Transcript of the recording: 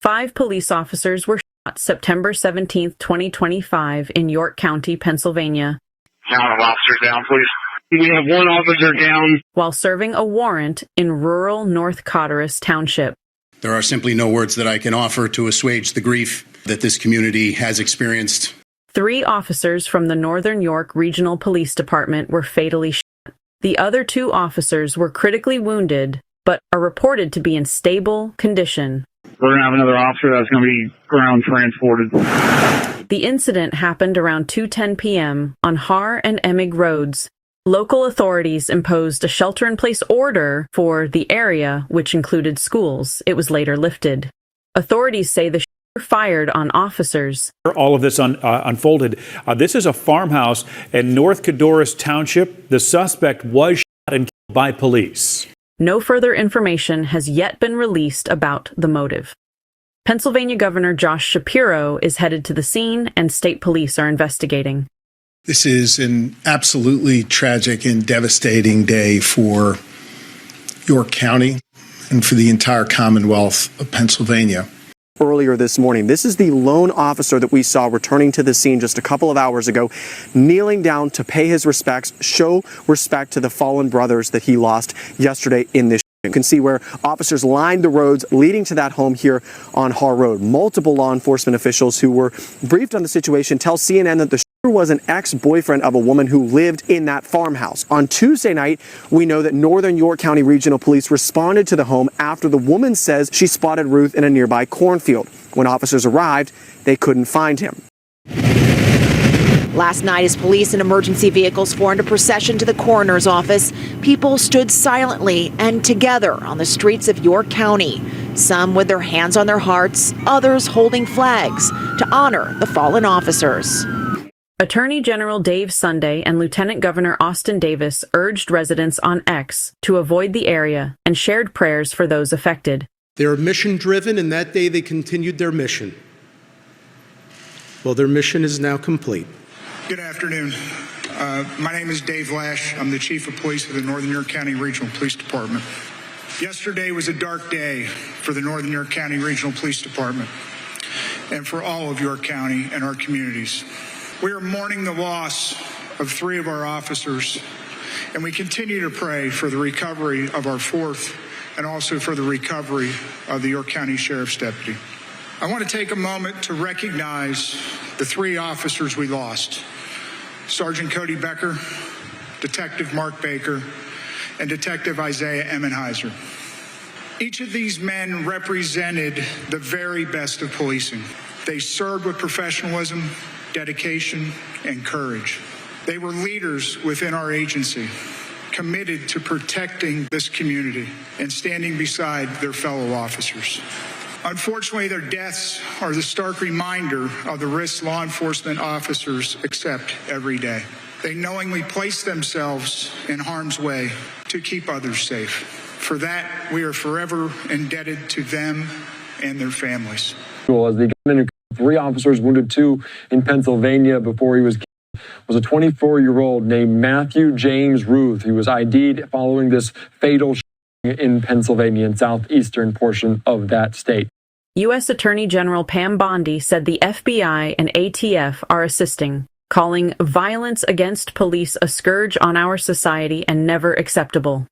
5 police officers were shot September 17, 2025 in York County, Pennsylvania. Count of officers down, please. We have 1 officer down while serving a warrant in rural North Cotterus Township. There are simply no words that I can offer to assuage the grief that this community has experienced. 3 officers from the Northern York Regional Police Department were fatally shot. The other 2 officers were critically wounded, but are reported to be in stable condition. We're going to have another officer that's going to be ground transported. The incident happened around 2:10 p.m. on Har and Emig roads. Local authorities imposed a shelter-in-place order for the area, which included schools. It was later lifted. Authorities say the shooter fired on officers. All of this unfolded. This is a farmhouse in North Cotterus Township. The suspect was shot and killed by police. No further information has yet been released about the motive. Pennsylvania Governor Josh Shapiro is headed to the scene, and state police are investigating. This is an absolutely tragic and devastating day for York County and for the entire Commonwealth of Pennsylvania. Earlier this morning, this is the lone officer that we saw returning to the scene just a couple of hours ago, kneeling down to pay his respects, show respect to the fallen brothers that he lost yesterday in this. You can see where officers lined the roads leading to that home here on Har Road. Multiple law enforcement officials who were briefed on the situation tell CNN that the shooter was an ex-boyfriend of a woman who lived in that farmhouse. On Tuesday night, we know that Northern York County Regional Police responded to the home after the woman says she spotted Ruth in a nearby cornfield. When officers arrived, they couldn't find him. Last night, as police and emergency vehicles formed a procession to the coroner's office, people stood silently and together on the streets of York County, some with their hands on their hearts, others holding flags to honor the fallen officers. Attorney General Dave Sunday and Lieutenant Governor Austin Davis urged residents on X to avoid the area and shared prayers for those affected. They're mission-driven, and that day they continued their mission. Well, their mission is now complete. Good afternoon. My name is Dave Lash. I'm the Chief of Police of the Northern York County Regional Police Department. Yesterday was a dark day for the Northern York County Regional Police Department and for all of York County and our communities. We are mourning the loss of 3 of our officers, and we continue to pray for the recovery of our 4th and also for the recovery of the York County Sheriff's Deputy. I want to take a moment to recognize the 3 officers we lost: Sergeant Cody Becker, Detective Mark Baker, and Detective Isaiah Emmenheiser. Each of these men represented the very best of policing. They served with professionalism, dedication, and courage. They were leaders within our agency, committed to protecting this community and standing beside their fellow officers. Unfortunately, their deaths are the stark reminder of the risks law enforcement officers accept every day. They knowingly place themselves in harm's way to keep others safe. For that, we are forever indebted to them and their families. As they got into 3 officers, wounded 2 in Pennsylvania before he was killed, was a 24-year-old named Matthew James Ruth. He was ID'd following this fatal in Pennsylvania and southeastern portion of that state. U.S. Attorney General Pam Bondi said the FBI and ATF are assisting, calling violence against police a scourge on our society and never acceptable.